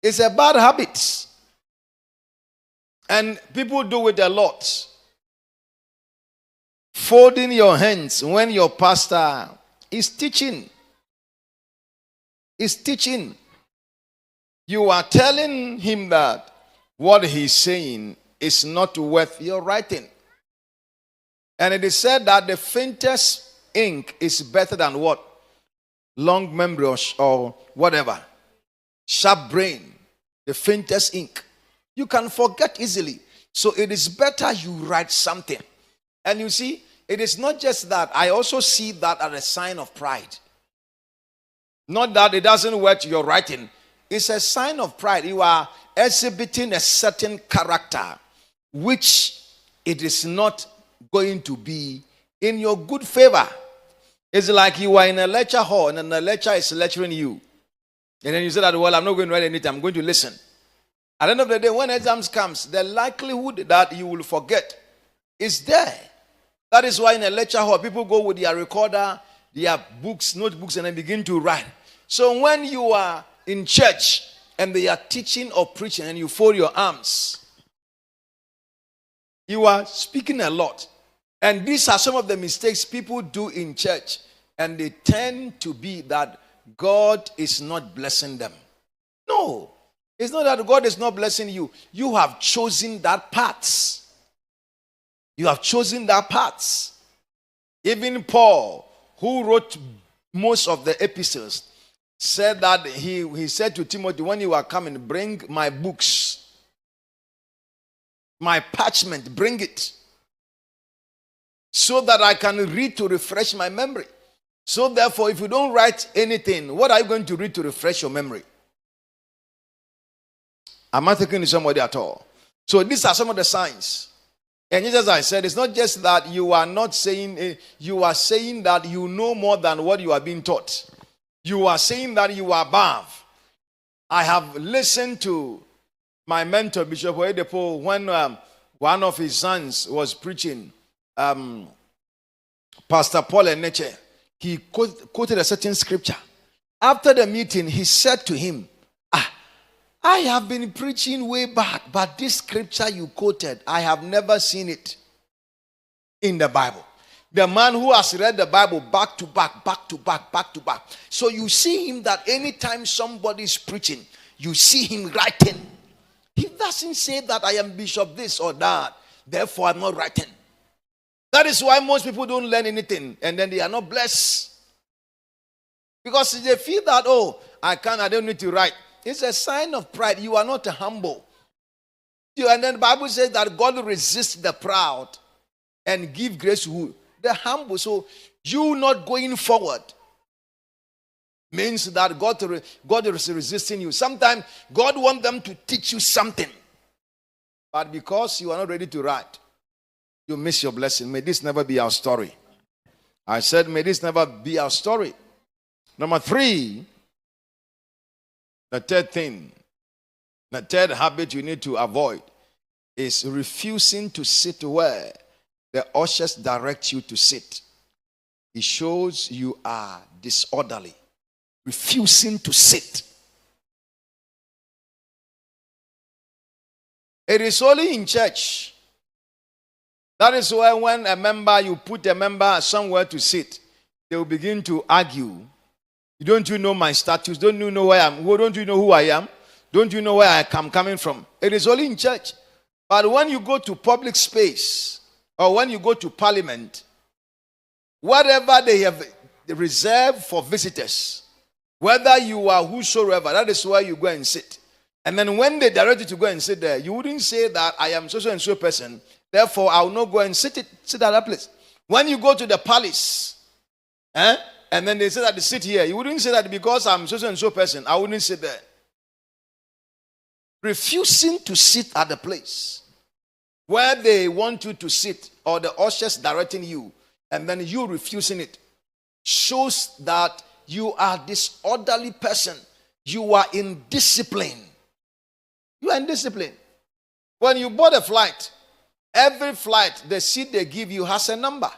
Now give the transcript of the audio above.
It's a bad habit. And people do it a lot. Folding your hands when your pastor is teaching. You are telling him that what he's saying is not worth your writing. And it is said that the faintest ink is better than what? Long memory or whatever. Sharp brain. The faintest ink. You can forget easily. So it is better you write something. And you see, it is not just that. I also see that as a sign of pride. Not that it doesn't work your writing. It's a sign of pride. You are exhibiting a certain character, which it is not going to be in your good favor. It's like you are in a lecture hall and the lecturer is lecturing you. And then you say that, well, I'm not going to write anything. I'm going to listen. At the end of the day, when exams comes, the likelihood that you will forget is there. That is why in a lecture hall, people go with their recorder, their books, notebooks, and then begin to write. So when you are in church and they are teaching or preaching and you fold your arms, you are speaking a lot. And these are some of the mistakes people do in church. And they tend to be that God is not blessing them. No. It's not that God is not blessing you. You have chosen that path. You have chosen that path. Even Paul, who wrote most of the epistles, said that he said to Timothy, when you are coming, bring my books, my parchment, bring it, so that I can read to refresh my memory. So therefore, if you don't write anything, what are you going to read to refresh your memory? I'm not talking to somebody at all. So these are some of the signs. And just as I said, it's not just that you are not saying, you are saying that you know more than what you are being taught. You are saying that you are above. I have listened to my mentor, Bishop Oyedepo, when one of his sons was preaching, Pastor Paul Eneche. He quoted a certain scripture. After the meeting, he said to him, I have been preaching way back, but this scripture you quoted, I have never seen it in the Bible. The man who has read the Bible back to back. So you see him that anytime somebody is preaching, you see him writing. He doesn't say that I am bishop this or that, therefore I'm not writing. That is why most people don't learn anything and then they are not blessed. Because they feel that, I don't need to write. It's a sign of pride. You are not humble. And then the Bible says that God resists the proud and give grace to the humble. So you not going forward means that God is resisting you. Sometimes God wants them to teach you something. But because you are not ready to write, you miss your blessing. May this never be our story. I said, may this never be our story. Number 3, the third habit you need to avoid is refusing to sit where the ushers direct you to sit. It shows you are disorderly. Refusing to sit. It is only in church. That is why when you put a member somewhere to sit, they will begin to argue. Don't you know my status? Don't you know where I am? Don't you know who I am? Don't you know where I am coming from? It is only in church. But when you go to public space or when you go to parliament, whatever they have reserved for visitors, whether you are whosoever, that is where you go and sit. And then when they direct you to go and sit there, you wouldn't say that I am so and so person, therefore I will not go and sit at that place. When you go to the palace, and then they say that they sit here, you wouldn't say that because I'm so and so person, I wouldn't sit there. Refusing to sit at the place where they want you to sit, or the ushers directing you, and then you refusing it, shows that you are disorderly person. You are indisciplined. You are indisciplined. When you board a flight, every flight, the seat they give you has a number.